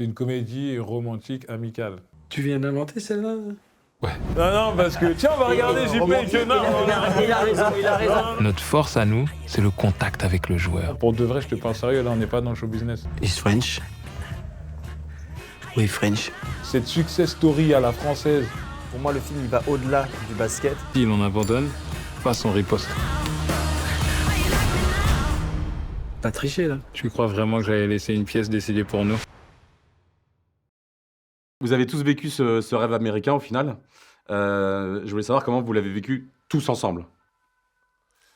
C'est une comédie romantique amicale. Tu viens d'inventer celle-là? Ouais. Non, parce que tiens, on va regarder JP et Kenard. Il a raison. Notre force à nous, c'est le contact avec le joueur. Pour de vrai, je te parle sérieux, là, on n'est pas dans le show business. Is French? Oui, French. Cette success story à la française. Pour moi, le film, il va au-delà du basket. S'il en abandonne, pas son riposte. Pas triché, là. Tu crois vraiment que j'allais laisser une pièce décidée pour nous? Vous avez tous vécu ce rêve américain au final. Je voulais savoir comment vous l'avez vécu tous ensemble.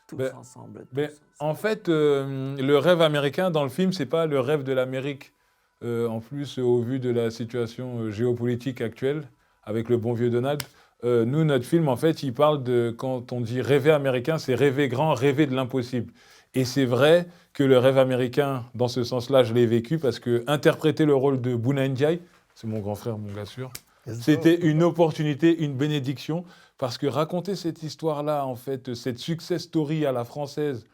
Tous Ben, ensemble. En fait, le rêve américain dans le film, c'est pas le rêve de l'Amérique. En plus, au vu de la situation géopolitique actuelle, avec le bon vieux Donald, nous, notre film, en fait, il parle de, quand on dit rêver américain, c'est rêver grand, rêver de l'impossible. Et c'est vrai que le rêve américain, dans ce sens-là, je l'ai vécu parce que interpréter le rôle de Bouna Ndiaye, c'est mon grand frère, mon gars sûr, c'était une opportunité, une bénédiction, parce que raconter cette histoire-là, en fait, cette success story à la française,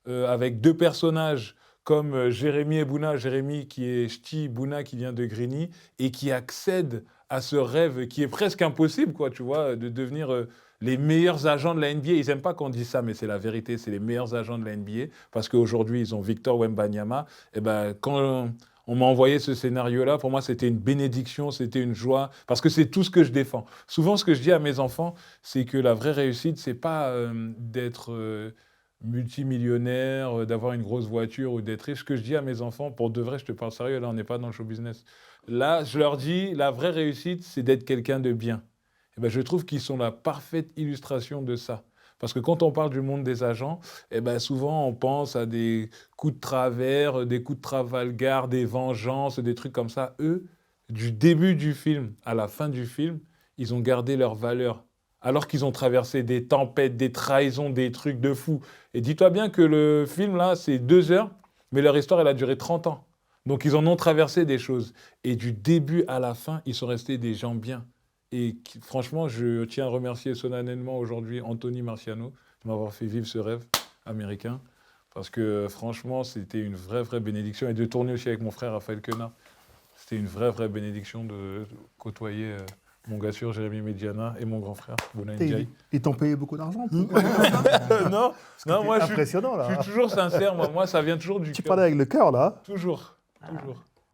avec deux personnages comme Jérémy et Bouna, Jérémy qui est ch'ti, Bouna qui vient de Grigny, et qui accède à ce rêve qui est presque impossible, quoi, tu vois, de devenir les meilleurs agents de la NBA. Ils n'aiment pas qu'on dise ça, mais c'est la vérité, c'est les meilleurs agents de la NBA, parce qu'aujourd'hui, ils ont Victor Wembanyama. Et ben, quand on m'a envoyé ce scénario-là, pour moi, c'était une bénédiction, c'était une joie, parce que c'est tout ce que je défends. Souvent, ce que je dis à mes enfants, c'est que la vraie réussite, c'est pas d'être multimillionnaire, d'avoir une grosse voiture ou d'être riche. Ce que je dis à mes enfants, pour de vrai, je te parle sérieux, là, on n'est pas dans le show business. Là, je leur dis, la vraie réussite, c'est d'être quelqu'un de bien. Et ben, je trouve qu'ils sont la parfaite illustration de ça. Parce que quand on parle du monde des agents, eh ben souvent on pense à des coups de travers, des coups de Trafalgar, des vengeances, des trucs comme ça. Eux, du début du film à la fin du film, ils ont gardé leurs valeurs. Alors qu'ils ont traversé des tempêtes, des trahisons, des trucs de fou. Et dis-toi bien que le film, là, c'est 2 heures, mais leur histoire, elle a duré 30 ans. Donc ils en ont traversé des choses. Et du début à la fin, ils sont restés des gens bien. Et franchement, je tiens à remercier solennellement aujourd'hui Anthony Marciano de m'avoir fait vivre ce rêve américain. Parce que franchement, c'était une vraie bénédiction. Et de tourner aussi avec mon frère Raphaël Quenard, c'était une vraie bénédiction de côtoyer mon gars sûr Jérémy Mediana et mon grand frère Bouna Ndiaye. Ils t'ont payé beaucoup d'argent Non, moi impressionnant, je suis toujours sincère. Moi, ça vient toujours du cœur. Tu parlais avec le cœur, là. Toujours.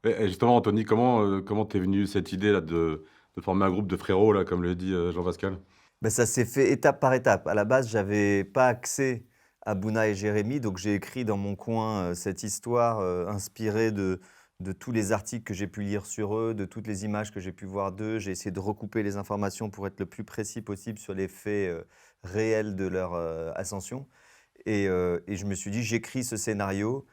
Et justement, Anthony, comment t'es venu cette idée là de former un groupe de frérots, là, comme le dit Jean-Pascal? Ben, ça s'est fait étape par étape. À la base, je n'avais pas accès à Bouna et Jérémy, donc j'ai écrit dans mon coin cette histoire inspirée de tous les articles que j'ai pu lire sur eux, de toutes les images que j'ai pu voir d'eux. J'ai essayé de recouper les informations pour être le plus précis possible sur les faits réels de leur ascension. Et je me suis dit, j'écris ce scénario,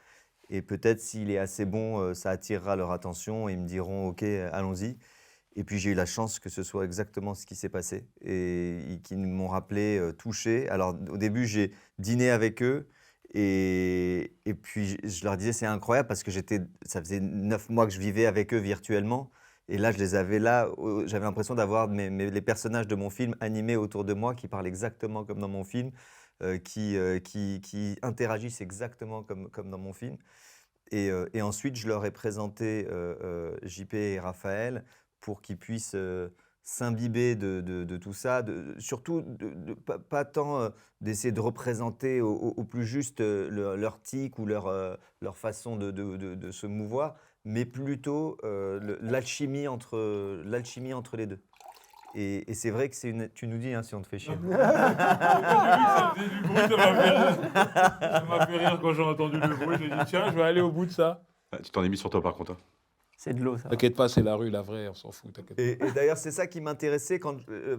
et peut-être s'il est assez bon, ça attirera leur attention, et ils me diront, OK, allons-y. Et puis j'ai eu la chance que ce soit exactement ce qui s'est passé et qu'ils m'ont rappelé touché. Alors au début, j'ai dîné avec eux et puis je leur disais c'est incroyable parce que ça faisait 9 mois que je vivais avec eux virtuellement. Et là, je les avais là, j'avais l'impression d'avoir les personnages de mon film animés autour de moi qui parlent exactement comme dans mon film, qui interagissent exactement comme dans mon film. Et ensuite, je leur ai présenté JP et Raphaël pour qu'ils puissent s'imbiber de tout ça, surtout pas tant d'essayer de représenter au plus juste leur tic ou leur façon de se mouvoir, mais plutôt l'alchimie entre les deux. Et c'est vrai que tu nous dis hein, si on te fait chier. Ça faisait du bruit, ça m'a fait rire quand j'ai entendu le bruit. J'ai dit tiens, je vais aller au bout de ça. Tu t'en es mis sur toi par contre. C'est de l'eau, ça. T'inquiète pas, c'est la rue, la vraie, on s'en fout, t'inquiète pas. Et d'ailleurs, c'est ça qui m'intéressait,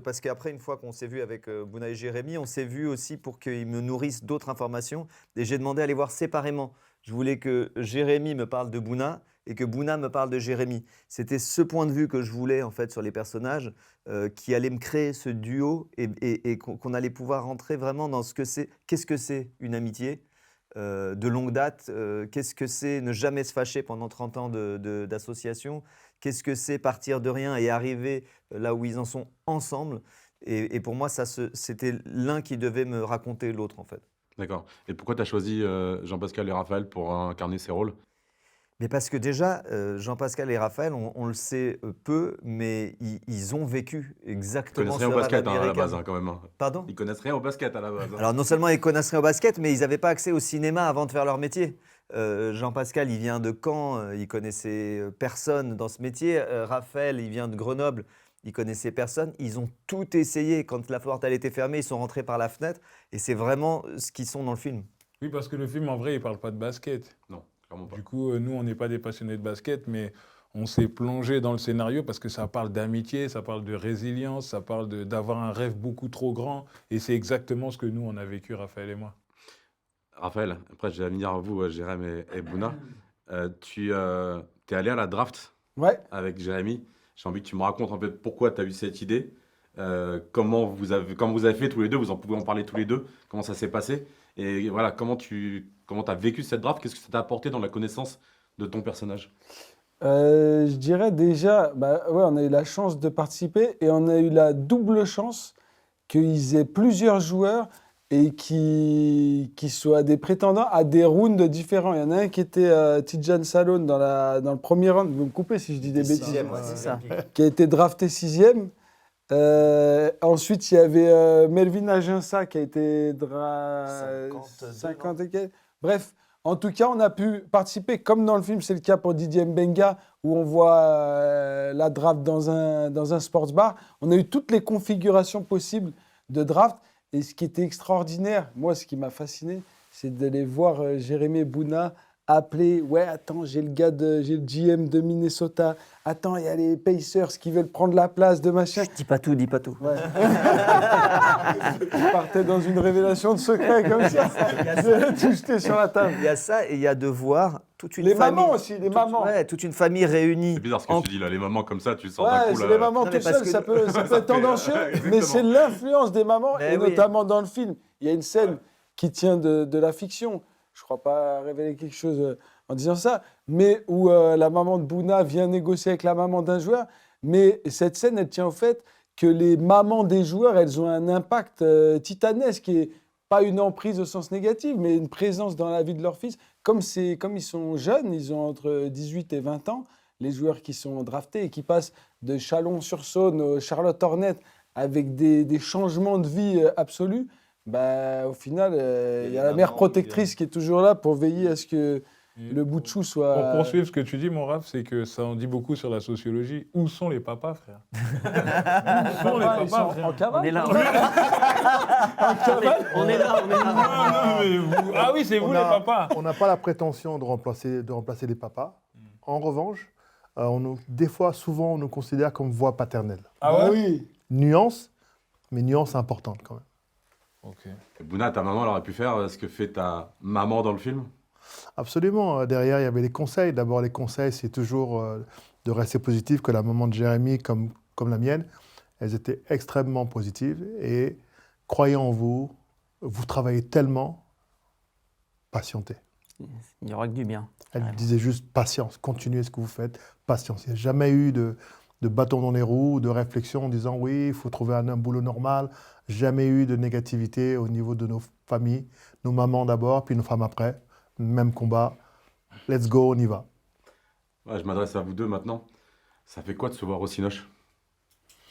parce qu'après, une fois qu'on s'est vu avec Bouna et Jérémy, on s'est vu aussi pour qu'ils me nourrissent d'autres informations. Et j'ai demandé à les voir séparément. Je voulais que Jérémy me parle de Bouna et que Bouna me parle de Jérémy. C'était ce point de vue que je voulais en fait sur les personnages qui allait me créer ce duo et qu'on allait pouvoir rentrer vraiment dans ce que c'est. Qu'est-ce que c'est une amitié de longue date, qu'est-ce que c'est ne jamais se fâcher pendant 30 ans d'association, qu'est-ce que c'est partir de rien et arriver là où ils en sont ensemble. Et pour moi, c'était l'un qui devait me raconter l'autre en fait. D'accord. Et pourquoi tu as choisi Jean-Pascal et Raphaël pour incarner ces rôles? Mais parce que déjà, Jean-Pascal et Raphaël, on le sait peu, mais ils ont vécu Ils exactement connaissent ce rien au rêve basket à la américain. base, quand même. Pardon? Ils connaissent rien au basket à la base. Alors non seulement ils connaissent rien au basket, mais ils n'avaient pas accès au cinéma avant de faire leur métier. Jean-Pascal, il vient de Caen, il connaissait personne dans ce métier. Raphaël, il vient de Grenoble, il connaissait personne. Ils ont tout essayé. Quand la porte elle était fermée, ils sont rentrés par la fenêtre. Et c'est vraiment ce qu'ils sont dans le film. Oui, parce que le film, en vrai, il parle pas de basket. Non, clairement pas. Du coup, nous, on n'est pas des passionnés de basket, mais on s'est plongé dans le scénario parce que ça parle d'amitié, ça parle de résilience, ça parle d'avoir un rêve beaucoup trop grand. Et c'est exactement ce que nous, on a vécu, Raphaël et moi. Raphaël, après, je vais venir à vous, Jérém et Bouna. Tu es allé à la draft Ouais. avec Jérémy. J'ai envie que tu me racontes en fait pourquoi tu as eu cette idée, comment vous avez fait tous les deux, vous en pouvez en parler tous les deux, comment ça s'est passé, et voilà, comment as vécu cette draft, qu'est-ce que ça t'a apporté dans la connaissance de ton personnage? Je dirais déjà, ouais, on a eu la chance de participer et on a eu la double chance qu'ils aient plusieurs joueurs et qui soient des prétendants à des rounds différents. Il y en a un qui était Tidjane Salone dans le premier round, vous me coupez si je dis des bêtises, Sixième, ouais, c'est ça. qui a été drafté 6e. Ensuite, il y avait Melvin Aginsa qui a été 50 et quelques. Bref, en tout cas, on a pu participer, comme dans le film, c'est le cas pour Didier Mbenga, où on voit la draft dans un sports bar. On a eu toutes les configurations possibles de draft. Et ce qui était extraordinaire, moi, ce qui m'a fasciné, c'est d'aller voir Jérémy Bouna appeler. Ouais, attends, j'ai le GM de Minnesota. Attends, il y a les Pacers qui veulent prendre la place de machin. Dis pas tout, dis pas tout. Ouais. Il partait dans une révélation de secret comme ça. Tout jeté sur la table. Il y a ça et il y a de voir toute une Les famille. mamans aussi, les mamans. Ouais, toute une famille réunie. C'est bizarre ce que en- tu dis là, les mamans comme ça, tu sors d'un Ouais, coup c'est là. les mamans Non, mais tout parce seules, que- ça peut être tendancieux, Exactement. mais c'est l'influence des mamans, Mais et oui. notamment dans le film. Il y a une scène qui tient de la fiction, je ne crois pas révéler quelque chose en disant ça, mais où la maman de Bouna vient négocier avec la maman d'un joueur, mais cette scène, elle tient au fait que les mamans des joueurs, elles ont un impact titanesque, et pas une emprise au sens négatif, mais une présence dans la vie de leur fils. Comme ils sont jeunes, ils ont entre 18 et 20 ans, les joueurs qui sont draftés et qui passent de Chalon-sur-Saône au Charlotte Hornets avec des changements de vie absolus, bah, au final, il y a la mère protectrice qui est toujours là pour veiller à ce que le bout de chou soit... Pour poursuivre ce que tu dis, mon Raph, c'est que ça en dit beaucoup sur la sociologie. Où sont les papas, frère? Où sont les Ah, ils papas, sont frère? en cavale. On est là. On est là. Non, mais vous- Ah oui, c'est vous, les papas. On n'a pas la prétention de remplacer les papas. En revanche, des fois, souvent, on nous considère comme voix paternelle. Ah ouais? Oui. Nuance, mais nuance importante quand même. Ok. Et Bouna, ta maman, elle aurait pu faire ce que fait ta maman dans le film? Absolument. Derrière, il y avait les conseils. D'abord, les conseils, c'est toujours de rester positif, que la maman de Jérémy, comme la mienne, elles étaient extrêmement positives. Et croyez en vous, vous travaillez tellement, patientez. Il y aura que du bien. Elle Vraiment. disait juste patience, continuez ce que vous faites, patience. Il n'y a jamais eu de bâton dans les roues, de réflexion en disant oui, il faut trouver un boulot normal. Jamais eu de négativité au niveau de nos familles, nos mamans d'abord, puis nos femmes après. Même combat. Let's go, on y va. Ouais, je m'adresse à vous deux maintenant. Ça fait quoi de se voir au Cinoche?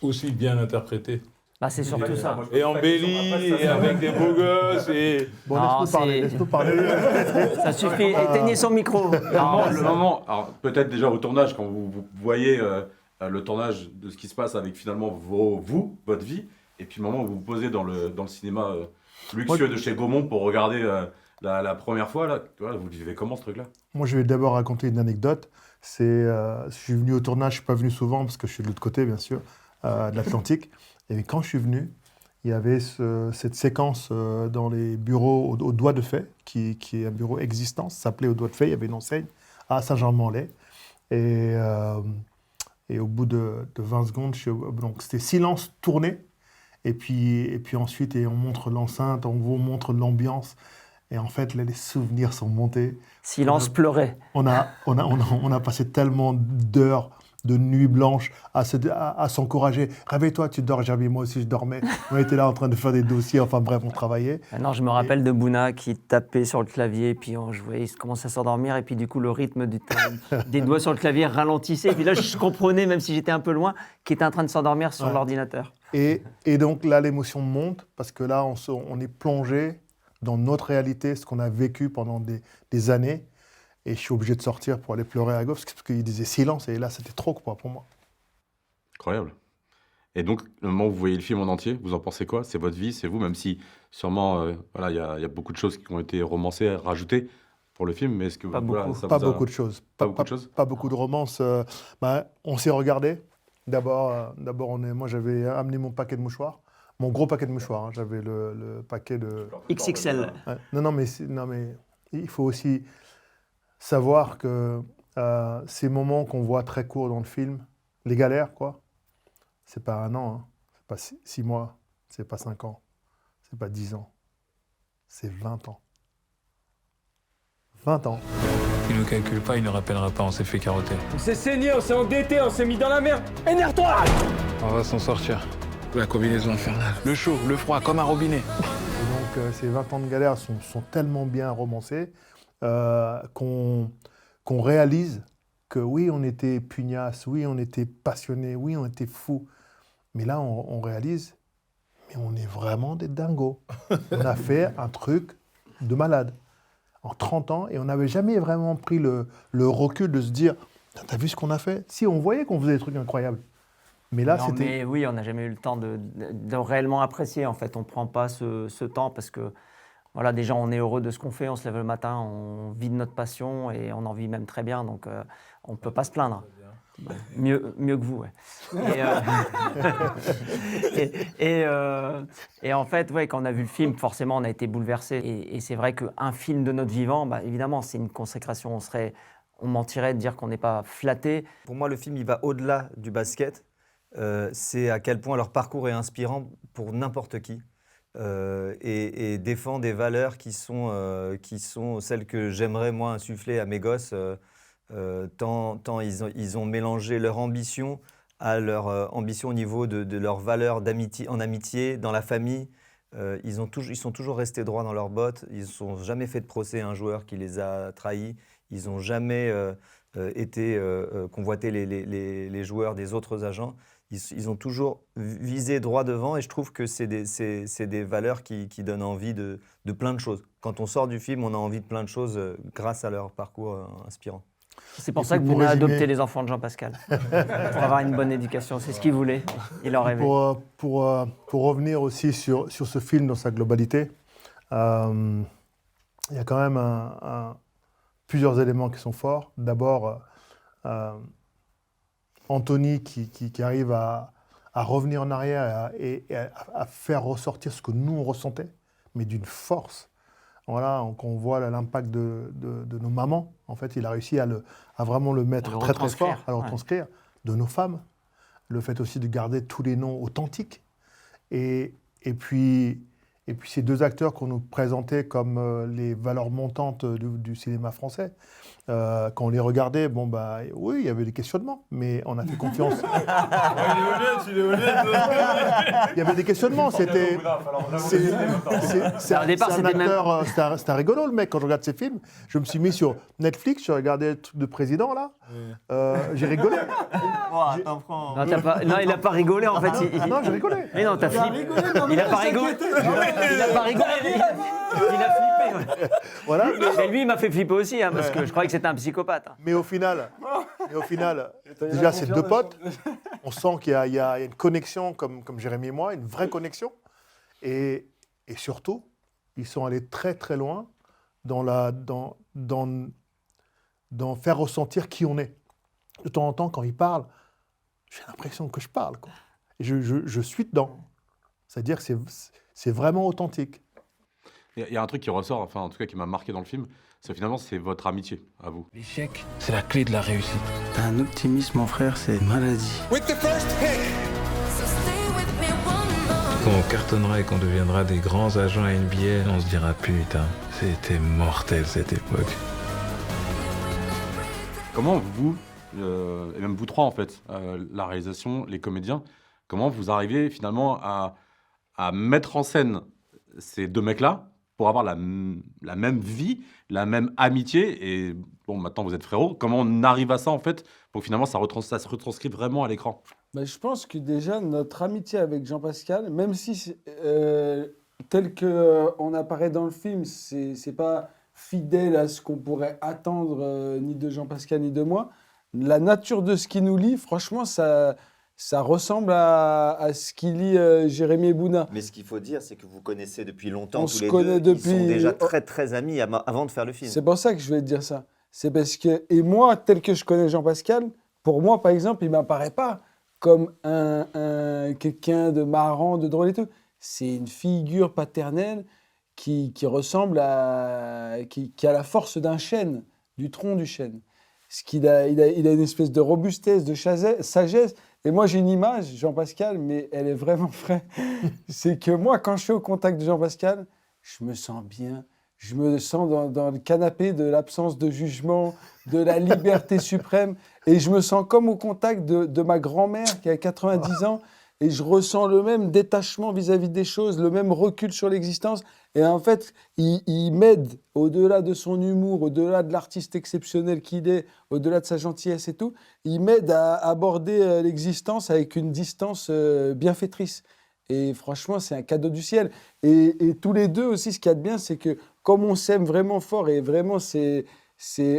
Aussi bien interprété. Bah, c'est surtout ça. Et embelli, et avec des beaux gosses, et... Bon, Non, laisse-nous parler, c'est- laisse-nous parler. Ça suffit. Éteignez son micro. Le moment, alors peut-être déjà au tournage, quand vous voyez le tournage de ce qui se passe avec finalement votre vie, et puis le moment où vous vous posez dans le cinéma luxueux de chez Gaumont pour regarder la première fois, là, tu vois, vous vivez comment ce truc-là? Moi, je vais d'abord raconter une anecdote. Je suis venu au tournage, je ne suis pas venu souvent parce que je suis de l'autre côté, bien sûr, de l'Atlantique. Et quand je suis venu, il y avait cette séquence dans les bureaux au Doigt de Fay, qui est un bureau existant, ça s'appelait au Doigt de Fay, il y avait une enseigne à Saint-Jean-de-Manslet. Et au bout de 20 secondes, donc c'était silence tourné. Et puis ensuite, on montre l'enceinte, on vous montre l'ambiance. Et en fait, là, les souvenirs sont montés. Silence pleurait. On a passé tellement d'heures de nuits blanches à s'encourager. Réveille-toi, tu dors, Jérémy, moi aussi je dormais. On était là en train de faire des dossiers, enfin bref, on travaillait. Non, je me rappelle de Bouna qui tapait sur le clavier, puis on jouait, il commençait à s'endormir, et puis du coup, le rythme des doigts sur le clavier ralentissait. Et puis là, je comprenais, même si j'étais un peu loin, qu'il était en train de s'endormir sur l'ordinateur. Et donc là, l'émotion monte, parce que là, on est plongé dans notre réalité, ce qu'on a vécu pendant des années. Et je suis obligé de sortir pour aller pleurer à gauche, parce qu'il disait silence, et là, c'était trop quoi, pour moi. Incroyable. Et donc, le moment où vous voyez le film en entier, vous en pensez quoi? C'est votre vie, c'est vous, même si sûrement, voilà, il y a beaucoup de choses qui ont été romancées, rajoutées pour le film, mais est-ce que Pas voilà, beaucoup. ça Pas vous a- beaucoup de choses. Pas beaucoup de choses. Pas beaucoup de romances. On s'est regardé. D'abord, moi, j'avais amené mon paquet de mouchoirs. Mon gros paquet de mouchoirs. Hein. J'avais le paquet de... XXL. Ouais. Non, mais il faut aussi savoir que ces moments qu'on voit très courts dans le film, les galères, quoi, c'est pas 1 an, hein. C'est pas 6 mois, c'est pas 5 ans, c'est pas 10 ans, c'est 20 ans. 20 ans. Il ne calcule pas, il ne rappellera pas, on s'est fait carotter. On s'est saigné, on s'est endetté, on s'est mis dans la merde. Énerve-toi! On va s'en sortir. La combinaison infernale. Le chaud, le froid, comme un robinet. Et donc, ces 20 ans de galère sont tellement bien romancés qu'on réalise que oui, on était pugnace, oui, on était passionné, oui, on était fou. Mais là, on réalise, mais on est vraiment des dingos. On a fait un truc de malade en 30 ans et on n'avait jamais vraiment pris le recul de se dire, t'as vu ce qu'on a fait? Si, on voyait qu'on faisait des trucs incroyables. Mais là, c'était... Mais oui, on n'a jamais eu le temps de réellement apprécier. En fait, on ne prend pas ce temps parce que, voilà, déjà, on est heureux de ce qu'on fait. On se lève le matin, on vit de notre passion et on en vit même très bien. Donc, on ne peut pas se plaindre. Mieux que vous, ouais. Et en fait, ouais, quand on a vu le film, forcément, on a été bouleversés. Et c'est vrai qu'un film de notre vivant, bah, évidemment, c'est une consécration. On mentirait de dire qu'on n'est pas flatté. Pour moi, le film, il va au-delà du basket. C'est à quel point leur parcours est inspirant pour n'importe qui. Et défend des valeurs qui sont celles que j'aimerais, moi, insuffler à mes gosses. Tant ils ont mélangé leur ambition à leur ambition au niveau de leurs valeurs en amitié, dans la famille. Ils sont toujours restés droits dans leurs bottes. Ils n'ont jamais fait de procès à un joueur qui les a trahis. Ils n'ont jamais été convoiter les joueurs des autres agents. Ils ont toujours visé droit devant et je trouve que c'est des valeurs qui donnent envie de plein de choses. Quand on sort du film, on a envie de plein de choses grâce à leur parcours inspirant. C'est pour ça que Bouna a adopté les enfants de Jean-Pascal. Pour avoir une bonne éducation. C'est ce qu'il voulait. Il en rêvait. Pour revenir aussi sur ce film dans sa globalité, il y a quand même plusieurs éléments qui sont forts. D'abord, Anthony qui arrive à revenir en arrière et à faire ressortir ce que nous on ressentait, mais d'une force. Voilà, on voit l'impact de nos mamans. En fait, il a réussi à vraiment le mettre très très fort, à le retranscrire, de nos femmes. Le fait aussi de garder tous les noms authentiques. Et puis ces 2 acteurs qu'on nous présentait comme les valeurs montantes du cinéma français, quand on les regardait, oui, il y avait des questionnements, mais on a fait confiance. Il y avait des questionnements, c'était... C'est un rigolo, le mec. Quand je regarde ses films, je me suis mis sur Netflix, j'ai regardé le truc de président, là. J'ai rigolé. Non, il n'a pas rigolé, en fait. Non, j'ai rigolé. Mais non, t'as flippé. Il n'a pas rigolé. Il n'a pas rigolé. Il a flippé. Ouais. Voilà. Mais lui, il m'a fait flipper aussi, hein, parce que je croyais que c'était un psychopathe. Mais au final, déjà, ces 2 potes, on sent qu'il y a une connexion, comme Jérémy et moi, une vraie connexion. Et surtout, ils sont allés très très loin dans faire ressentir qui on est. De temps en temps, quand ils parlent, j'ai l'impression que je parle, quoi. Et je suis dedans. C'est-à-dire que c'est vraiment authentique. Il y a un truc qui ressort, enfin en tout cas qui m'a marqué dans le film, c'est finalement c'est votre amitié à vous. L'échec, c'est la clé de la réussite. T'as un optimisme, mon frère, c'est une maladie. Quand on cartonnera et qu'on deviendra des grands agents à NBA, on se dira putain, c'était mortel cette époque. Comment vous, et même vous trois en fait, la réalisation, les comédiens, comment vous arrivez finalement à mettre en scène ces deux mecs-là pour avoir la même vie, la même amitié, et bon, maintenant vous êtes frérots, comment on arrive à ça en fait, pour que finalement ça se retranscrive vraiment à l'écran? Bah, je pense que déjà, notre amitié avec Jean-Pascal, même si tel qu'on apparaît dans le film, c'est pas fidèle à ce qu'on pourrait attendre ni de Jean-Pascal ni de moi, la nature de ce qui nous lie, franchement, ça ressemble à ce qui lie Jérémy et Bouna. Mais ce qu'il faut dire, c'est que vous connaissez depuis longtemps On tous se les connaît deux. depuis- Ils sont déjà très très amis avant de faire le film. C'est pour ça que je vais te dire ça. C'est parce que, et moi, tel que je connais Jean-Pascal, pour moi, par exemple, il m'apparaît pas comme quelqu'un de marrant, de drôle et tout. C'est une figure paternelle qui ressemble qui a la force d'un chêne, du tronc du chêne. Il a une espèce de robustesse, de sagesse. Et moi, j'ai une image, Jean-Pascal, mais elle est vraiment vraie. C'est que moi, quand je suis au contact de Jean-Pascal, je me sens bien. Je me sens dans le canapé de l'absence de jugement, de la liberté suprême. Et je me sens comme au contact de ma grand-mère qui a 90 ans. Et je ressens le même détachement vis-à-vis des choses, le même recul sur l'existence. Et en fait, il m'aide, au-delà de son humour, au-delà de l'artiste exceptionnel qu'il est, au-delà de sa gentillesse et tout, il m'aide à aborder l'existence avec une distance bienfaitrice. Et franchement, c'est un cadeau du ciel. Et tous les deux aussi, ce qu'il y a de bien, c'est que comme on s'aime vraiment fort et vraiment c'est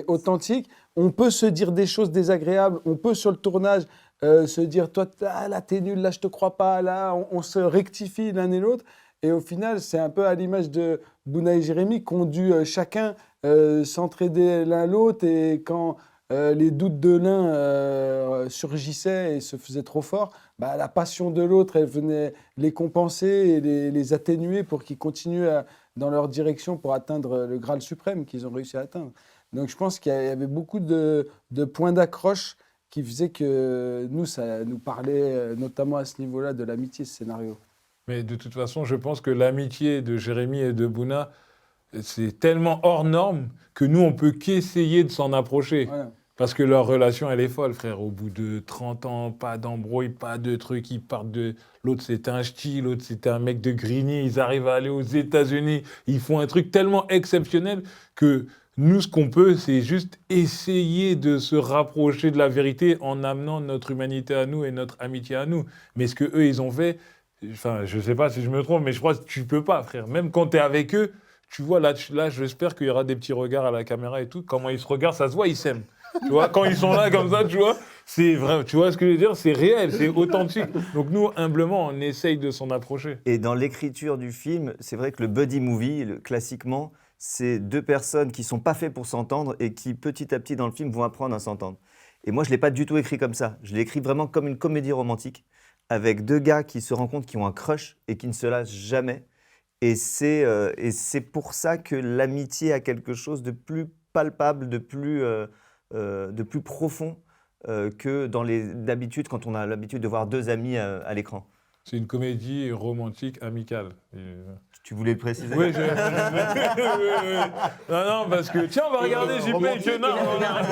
authentique, on peut se dire des choses désagréables, on peut sur le tournage se dire, toi, là, t'es nul, là, je te crois pas, là, on se rectifie l'un et l'autre. Et au final, c'est un peu à l'image de Bouna et Jérémy qui ont dû chacun s'entraider l'un l'autre. Et quand les doutes de l'un surgissaient et se faisaient trop forts, bah, la passion de l'autre, elle venait les compenser et les atténuer pour qu'ils continuent dans leur direction pour atteindre le Graal suprême qu'ils ont réussi à atteindre. Donc je pense qu'il y avait beaucoup de points d'accroche qui faisaient que nous, ça nous parlait notamment à ce niveau-là de l'amitié, ce scénario. Mais de toute façon, je pense que l'amitié de Jérémy et de Bouna, c'est tellement hors norme que nous, on peut qu'essayer de s'en approcher. Voilà. Parce que leur relation, elle est folle, frère. Au bout de 30 ans, pas d'embrouille, pas de trucs. Ils partent de... L'autre, c'était un ch'ti, l'autre, c'était un mec de Grigny. Ils arrivent à aller aux États-Unis. Ils font un truc tellement exceptionnel que nous, ce qu'on peut, c'est juste essayer de se rapprocher de la vérité en amenant notre humanité à nous et notre amitié à nous. Mais ce qu'eux, ils ont fait... Enfin, je sais pas si je me trompe, mais je crois que tu peux pas, frère. Même quand tu es avec eux, tu vois, là j'espère qu'il y aura des petits regards à la caméra et tout. Comment ils se regardent, ça se voit, ils s'aiment. Tu vois, quand ils sont là comme ça, tu vois, c'est vrai. Tu vois ce que je veux dire? C'est réel, c'est authentique. Donc nous, humblement, on essaye de s'en approcher. Et dans l'écriture du film, c'est vrai que le buddy movie, classiquement, c'est deux personnes qui sont pas faites pour s'entendre et qui, petit à petit, dans le film, vont apprendre à s'entendre. Et moi, je l'ai pas du tout écrit comme ça. Je l'ai écrit vraiment comme une comédie romantique, avec deux gars qui se rencontrent, qui ont un crush et qui ne se lâchent jamais. Et c'est pour ça que l'amitié a quelque chose de plus palpable, de plus profond que d'habitude quand on a l'habitude de voir deux amis à l'écran. C'est une comédie romantique amicale. Tu voulais le préciser? Oui, non, parce que tiens, on va regarder, j'ai pas été non.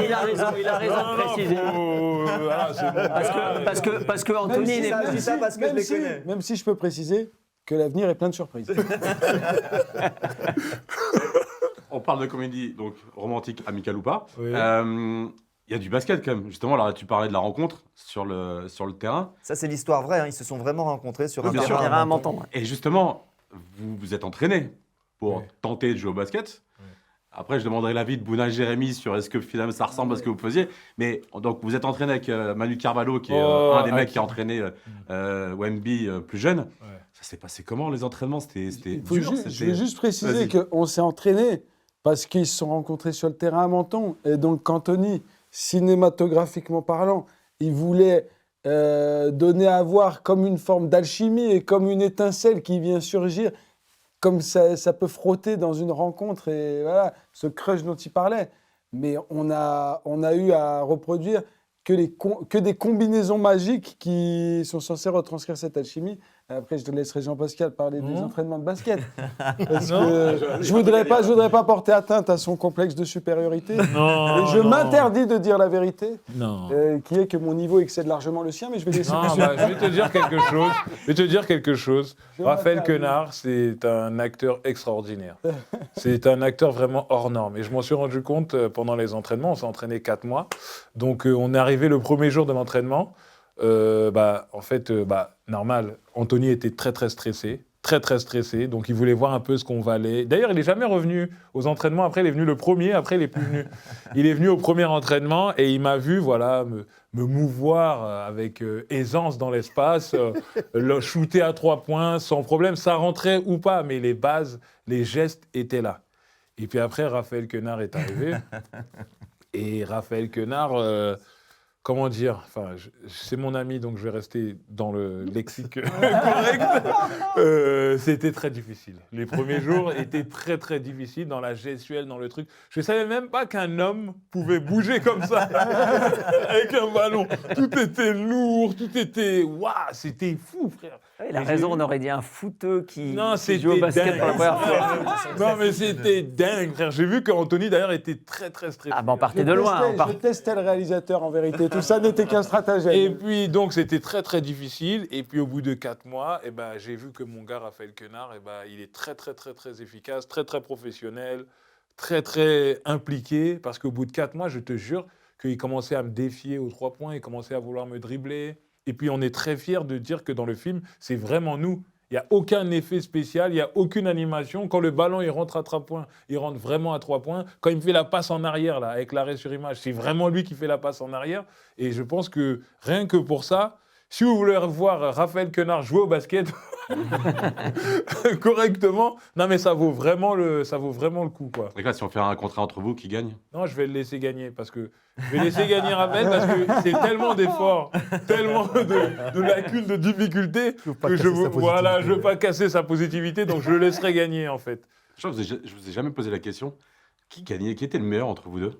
Il a raison de préciser. Voilà, c'est bon. Parce que Anthony n'est Je dis ça parce que je les connais. Même si je peux préciser que l'avenir est plein de surprises. On parle de comédie, donc romantique, amicale ou pas. Oui. Il y a du basket quand même. Justement, là, tu parlais de la rencontre sur le terrain. Ça, c'est l'histoire vraie. Ils se sont vraiment rencontrés sur Oui, un bien sûr. terrain. terrain à Menton. Et justement, vous vous êtes entraîné pour Oui. tenter de jouer au basket. Oui. Après, je demanderai l'avis de Bouna et Jérémy sur est-ce que finalement ça ressemble à ce que vous faisiez. Mais donc, vous êtes entraîné avec Manu Carvalho, qui est un des mecs qui a entraîné Wemby plus jeune. Ouais. Ça s'est passé comment les entraînements? C'était Faut dur. je vais juste préciser Vas-y. qu'on s'est entraîné parce qu'ils se sont rencontrés sur le terrain à Menton. Et donc, qu'Anthony, cinématographiquement parlant, il voulait donner à voir comme une forme d'alchimie et comme une étincelle qui vient surgir, comme ça peut frotter dans une rencontre. Et voilà, ce crush dont il parlait. Mais on a eu à reproduire que des combinaisons magiques qui sont censées retranscrire cette alchimie. Après, je te laisserai Jean-Pascal parler des Non. entraînements de basket. Parce Non. que je voudrais pas porter atteinte à son complexe de supériorité. Non, Et je non. m'interdis de dire la vérité, Non. qui est que mon niveau excède largement le sien, mais je vais laisser Non, monsieur. bah, je vais te dire quelque chose. Je Raphaël m'interdis. Quenard, c'est un acteur extraordinaire. C'est un acteur vraiment hors norme. Et je m'en suis rendu compte pendant les entraînements. On s'est entraîné 4 mois. Donc, on est arrivé le premier jour de l'entraînement. Normal. Anthony était très, très stressé. Très, très stressé. Donc, il voulait voir un peu ce qu'on valait. D'ailleurs, il n'est jamais revenu aux entraînements. Après, il est venu le premier. Après, il n'est plus venu. Il est venu au premier entraînement et il m'a vu, voilà, me mouvoir avec aisance dans l'espace, le shooter à 3 points sans problème. Ça rentrait ou pas, mais les bases, les gestes étaient là. Et puis après, Raphaël Quenard est arrivé. Et Raphaël Quenard, comment dire, enfin, c'est mon ami, donc je vais rester dans le lexique correct. C'était très difficile. Les premiers jours étaient très, très difficiles dans la gestuelle, dans le truc. Je ne savais même pas qu'un homme pouvait bouger comme ça, avec un ballon. Tout était lourd, tout était... Waouh, c'était fou, frère. Il a Mais raison, j'ai- on aurait dit un footeux qui Non, c'était joue au basket dingue. pour la première fois. Non, mais c'était dingue, frère. J'ai vu qu'Anthony, d'ailleurs, était très, très stressé. Ah, ben on partait de loin. Je testais le réalisateur en vérité. Tout ça n'était qu'un stratagème. Et puis, donc, c'était très, très difficile. Et puis, au bout de 4 mois, eh ben, j'ai vu que mon gars, Raphaël Quenard, eh ben, il est très, très, très, très efficace, très, très professionnel, très, très impliqué. Parce qu'au bout de 4 mois, je te jure qu'il commençait à me défier aux 3 points, il commençait à vouloir me dribbler. Et puis, on est très fiers de dire que dans le film, c'est vraiment nous. Il n'y a aucun effet spécial, il n'y a aucune animation. Quand le ballon il rentre à 3 points, il rentre vraiment à 3 points. Quand il me fait la passe en arrière, là, avec l'arrêt sur image, c'est vraiment lui qui fait la passe en arrière. Et je pense que rien que pour ça, si vous voulez voir Raphaël Quenard jouer au basket correctement, non mais ça vaut vraiment le coup, quoi. Donc là, si on fait un contrat entre vous, qui gagne? Non, je vais le laisser gagner parce que je vais laisser gagner Raphaël parce que c'est tellement d'efforts, tellement de lacunes, de difficultés veux pas que je casser sa veux positivité. pas casser sa positivité, donc je le laisserai gagner en fait. Je vous ai jamais posé la question. Qui gagnait? Qui était le meilleur entre vous deux?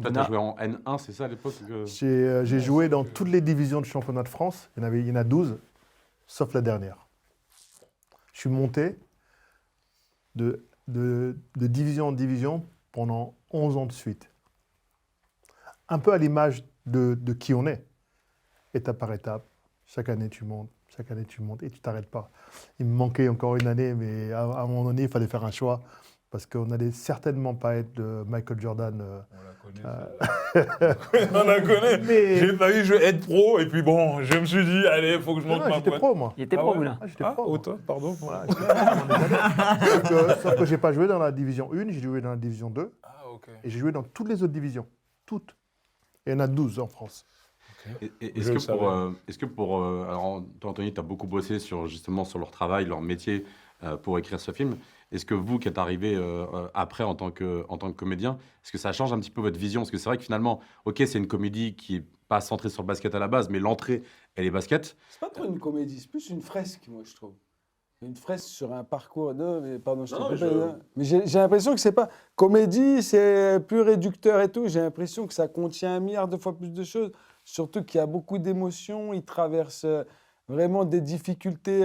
Toi, t'as Bouna. joué en N1, c'est ça à l'époque J'ai joué dans toutes les divisions de championnat de France. Il y en a 12, sauf la dernière. Je suis monté de division en division pendant 11 ans de suite. Un peu à l'image de qui on est. Étape par étape. Chaque année, tu montes et tu t'arrêtes pas. Il me manquait encore une année, mais à un moment donné, il fallait faire un choix. Parce qu'on n'allait certainement pas être de Michael Jordan. On la connaît. Mais- J'ai failli être pro et puis bon, je me suis dit allez, faut que je Non, monte non, ma j'étais boîte. pro, moi. Il était Ah pro, ouais. Bouna. Ah, j'étais Ah, pro. moi. autant, pardon. Voilà, sauf que j'ai pas joué dans la division 1, j'ai joué dans la division 2 Ah ok. et j'ai joué dans toutes les autres divisions. Toutes. Et il y en a 12 en France. Est-ce que pour alors toi, Anthony, tu as beaucoup bossé justement sur leur travail, leur métier pour écrire ce film. Est-ce que vous, qui êtes arrivé après en tant que comédien, est-ce que ça change un petit peu votre vision? Parce que c'est vrai que finalement, ok, c'est une comédie qui est pas centrée sur le basket à la base, mais l'entrée, elle est basket. C'est pas trop une comédie, c'est plus une fresque, moi, je trouve. Une fresque sur un parcours. Non, mais pardon, je Non, te mais coupe, hein. Mais j'ai l'impression que c'est pas. Comédie, c'est plus réducteur et tout. J'ai l'impression que ça contient 1 milliard de fois plus de choses. Surtout qu'il y a beaucoup d'émotions. Il traverse vraiment des difficultés.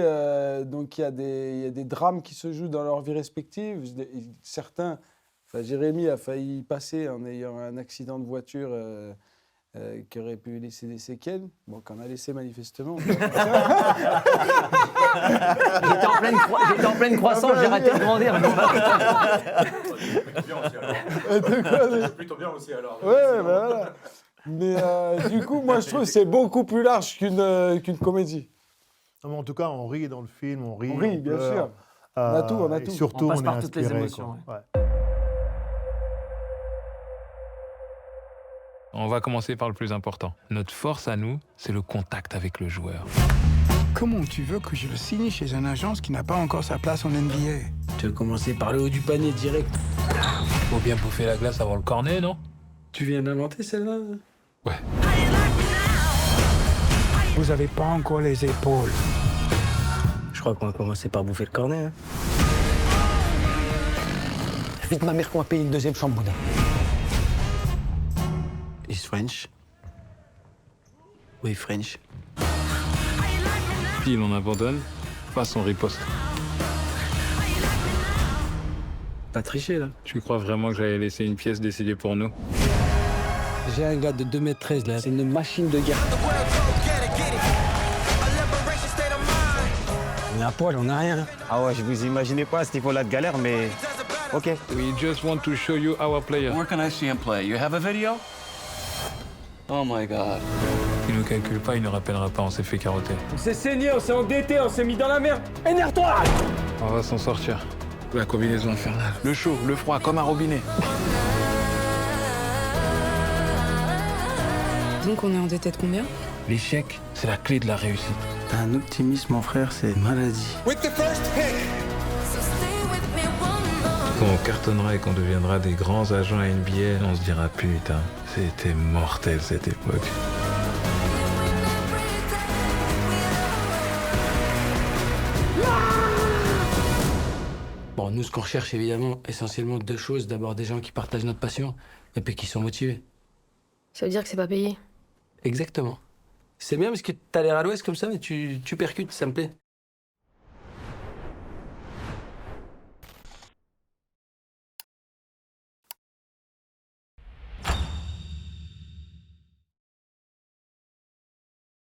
Donc il y a des drames qui se jouent dans leur vie respective. Certains. Enfin, Jérémy a failli y passer en ayant un accident de voiture. Qui aurait pu laisser des séquelles, bon, qu'on a laissé manifestement. J'étais en pleine croissance, j'ai raté de grandir. Plutôt bien aussi alors. Ouais, bah voilà. Mais du coup, moi, je trouve que c'est beaucoup plus large qu'une comédie. Non, mais en tout cas, on rit dans le film, on rit. On rit, bien pleure. sûr. On a tout, on a et tout. surtout, On passe on est par toutes les inspiré, émotions, quoi. Ouais. On va commencer par le plus important. Notre force à nous, c'est le contact avec le joueur. Comment tu veux que je le signe chez une agence qui n'a pas encore sa place en NBA? Tu veux commencer par le haut du panier direct. Faut bien bouffer la glace avant le cornet, non? Tu viens d'inventer celle-là? Ouais. Vous avez pas encore les épaules. Je crois qu'on va commencer par bouffer le cornet. Hein. Vite ma mère qu'on va payer une deuxième chambre, Bouna. Is French? Oui, French. pile on abandonne, face on riposte. T'as triché, là. Tu crois vraiment que j'allais laisser une pièce décider pour nous? J'ai un gars de 2,13 m, là. C'est une machine de guerre. On est à poil, on n'a rien. Ah ouais, je vous imaginais pas à ce niveau-là de galère, mais... Ok. We just want to show you our player. Where can I see him play? You have a video? Oh my God. Il nous calcule pas, il nous rappellera pas, on s'est fait carotter. On s'est saigné, on s'est endetté, on s'est mis dans la merde. Énerve-toi! On va s'en sortir. La combinaison infernale. Le chaud, le froid, comme un robinet. Donc on est endetté de combien? L'échec, c'est la clé de la réussite. T'as un optimisme, mon frère, c'est une maladie. Quand on cartonnera et qu'on deviendra des grands agents NBA, on se dira putain, c'était mortel cette époque. Bon, nous, ce qu'on recherche, évidemment, essentiellement deux choses. D'abord, des gens qui partagent notre passion et puis qui sont motivés. Ça veut dire que c'est pas payé. Exactement. C'est bien parce que t'as l'air à l'ouest comme ça, mais tu percutes, ça me plaît.